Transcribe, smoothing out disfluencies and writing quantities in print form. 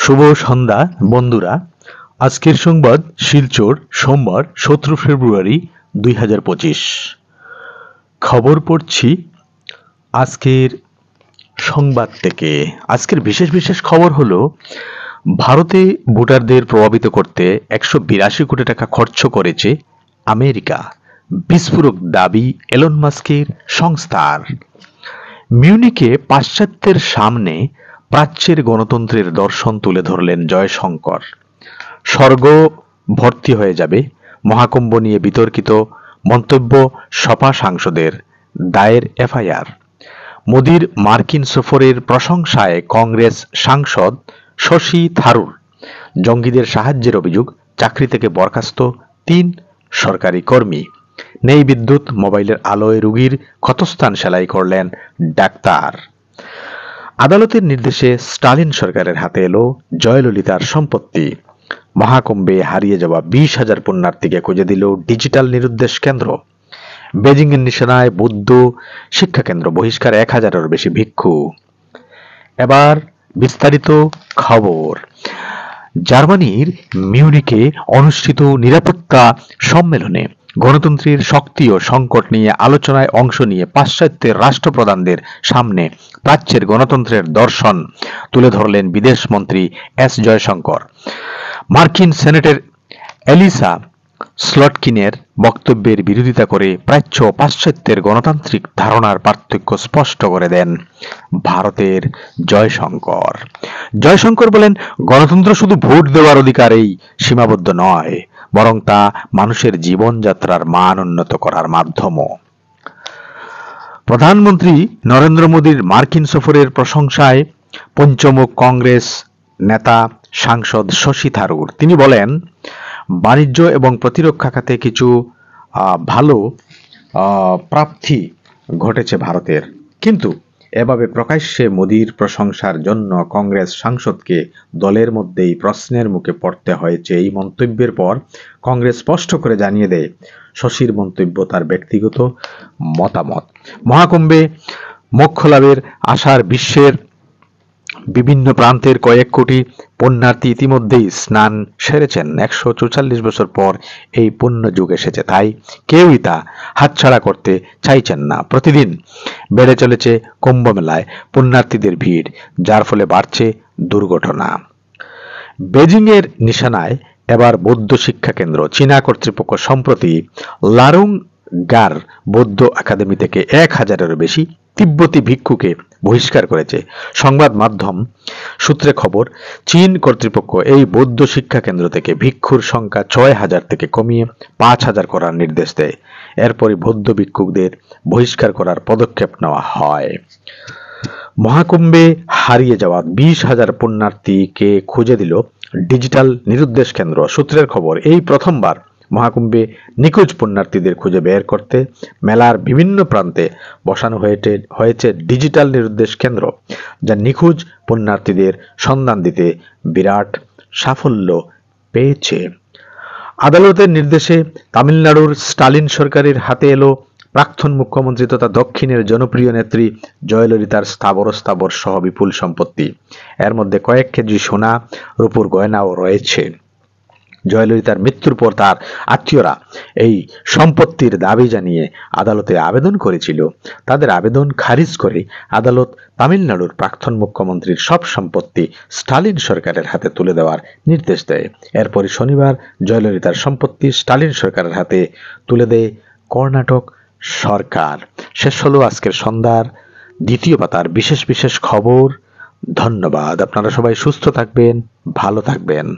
শুভ সন্ধ্যা বন্ধুরা। আজকের সংবাদ শিলচর, সোমবার 17 ফেব্রুয়ারি 2025। খবর পড়ছি আজকের সংবাদ থেকে। আজকের বিশেষ বিশেষ খবর হলো, ভারতে ভোটারদের প্রভাবিত করতে 182 কোটি টাকা খরচ করেছে আমেরিকা, বিস্ফোরক দাবি এলন মাস্কের সংস্থার। মিউনিকে পাশ্চাত্যের সামনে প্রাচ্যের গণতন্ত্রের দর্শন তুলে ধরলেন জয়শঙ্কর। স্বর্গ ভর্তি হয়ে যাবে, মহাকুম্ভ নিয়ে বিতর্কিত মন্তব্য সপা সাংসদের, দায়ের এফআইআর। মোদির মার্কিন সফরের প্রশংসায় কংগ্রেস সাংসদ শশী থারুর। জঙ্গিদের সাহায্যের অভিযোগ, চাকরি থেকে বরখাস্ত 3 সরকারি কর্মী। নেই বিদ্যুৎ, মোবাইলের আলোয় রোগীর ক্ষতস্থান সেলাই করলেন ডাক্তার। আদালতের নির্দেশে স্টালিন সরকারের হাতে এলো জয়ললিতার সম্পত্তি। মহাকুম্ভে হারিয়ে যাওয়া 20,000 পুণ্যার্থীকে খুঁজে দিল ডিজিটাল নিরুদ্দেশ কেন্দ্র। বেজিং এর নিশানায় বৌদ্ধ শিক্ষা কেন্দ্র, বহিষ্কার 1,000-এর বেশি ভিক্ষু। এবার বিস্তারিত খবর। জার্মানির মিউনিকে অনুষ্ঠিত নিরাপত্তা সম্মেলনে গণতন্ত্রের শক্তি ও সংকট নিয়ে আলোচনায় অংশ নিয়ে পাশ্চাত্যের রাষ্ট্রপ্রধানদের সামনে প্রাচ্যের গণতন্ত্রের দর্শন তুলে ধরলেন বিদেশমন্ত্রী এস জয়শঙ্কর। মার্কিন সেনেটের এলিসা স্লটকিনের বক্তব্যের বিরোধিতা করে প্রাচ্য ও পাশ্চাত্যের গণতান্ত্রিক ধারণার পার্থক্য স্পষ্ট করে দেন ভারতের জয়শঙ্কর। জয়শঙ্কর বলেন, গণতন্ত্র শুধু ভোট দেওয়ার অধিকারেই সীমাবদ্ধ নয়, বরং তা মানুষের জীবনযাত্রার মান উন্নত করার মাধ্যমও। প্রধানমন্ত্রী নরেন্দ্র মোদীর মার্কিন সফরের প্রশংসায় পঞ্চমুখ কংগ্রেস নেতা সাংসদ শশী থারুর। তিনি বলেন, বাণিজ্য এবং প্রতিরক্ষা খাতে কিছু ভালো প্রাপ্তি ঘটেছে ভারতের, কিন্তু এভাবে প্রকাশ্যে মোদীর প্রশংসার জন্য কংগ্রেস সাংসদকে দলের মধ্যেই প্রশ্নের মুখে পড়তে হয়েছে। এই মন্তব্যের পর কংগ্রেস স্পষ্ট করে জানিয়ে দেয়, শশীর মন্তব্য তার ব্যক্তিগত মতামত। মহাকুম্ভে মোক্ষ লাভের আশার বিশ্বের বিভিন্ন প্রান্তের কয়েক কোটি পুণ্যার্থী ইতিমধ্যেই স্নান সেরেছেন। 144 বছর পর এই পুণ্য যুগ এসেছে, তাই কেউই তা হাতছাড়া করতে চাইছেন না। প্রতিদিন বেড়ে চলেছে কুম্ভ মেলায় পুণ্যার্থীদের ভিড়, যার ফলে বাড়ছে দুর্ঘটনা। বেজিং এর নিশানায় এবার বৌদ্ধ শিক্ষা কেন্দ্র। চীনা কর্তৃপক্ষ সম্প্রতি লারুং গার বৌদ্ধ একাডেমি থেকে 1,000-এরও বেশি তিব্বতী ভিক্ষুকে বহিষ্কার করেছে। সংবাদ মাধ্যম সূত্রে খবর, চীন কর্তৃপক্ষ এই বৌদ্ধ শিক্ষা কেন্দ্র থেকে ভিক্ষুর সংখ্যা 6,000 থেকে কমিয়ে 5,000 করার নির্দেশ দেয়। এরপরই বৌদ্ধ ভিক্ষুকদের বহিষ্কার করার পদক্ষেপ নেওয়া হয়। মহাকুম্ভে হারিয়ে যাওয়া 20,000 পুণ্যার্থীকে খুঁজে দিল ডিজিটাল নিরুদ্দেশ কেন্দ্র। সূত্রের খবর, এই প্রথমবার মহাকুম্ভে নিখোঁজ পুণ্যার্থীদের খুঁজে বের করতে মেলার বিভিন্ন প্রান্তে বসানো হয়েছে ডিজিটাল নিরুদ্দেশ কেন্দ্র, যা নিখোঁজ পুণ্যার্থীদের সন্ধান দিতে বিরাট সাফল্য পেয়েছে। আদালতের নির্দেশে তামিলনাড়ুর স্টালিন সরকারের হাতে এলো প্রাক্তন মুখ্যমন্ত্রী তথা দক্ষিণের জনপ্রিয় নেত্রী জয়ললিতার স্থাবর সহ বিপুল সম্পত্তি। এর মধ্যে কয়েক কেজি সোনা, রূপোর গয়নাও রয়েছে। জয়ললিতার মৃত্যুর পর তার আত্মীয়রা এই সম্পত্তির দাবি জানিয়ে আদালতে আবেদন করেছিল। তাদের আবেদন খারিজ করে আদালত তামিলনাড়ুর প্রাক্তন মুখ্যমন্ত্রীর সব সম্পত্তি স্টালিন সরকারের হাতে তুলে দেওয়ার নির্দেশ দেয়। এরপরই শনিবার জয়ললিতার সম্পত্তি স্টালিন সরকারের হাতে তুলে দেয় কর্ণাটক সরকার। শেষ হলো আজকের সন্ধ্যার দ্বিতীয় পাতার বিশেষ বিশেষ খবর। ধন্যবাদ। আপনারা সবাই সুস্থ থাকবেন, ভালো থাকবেন।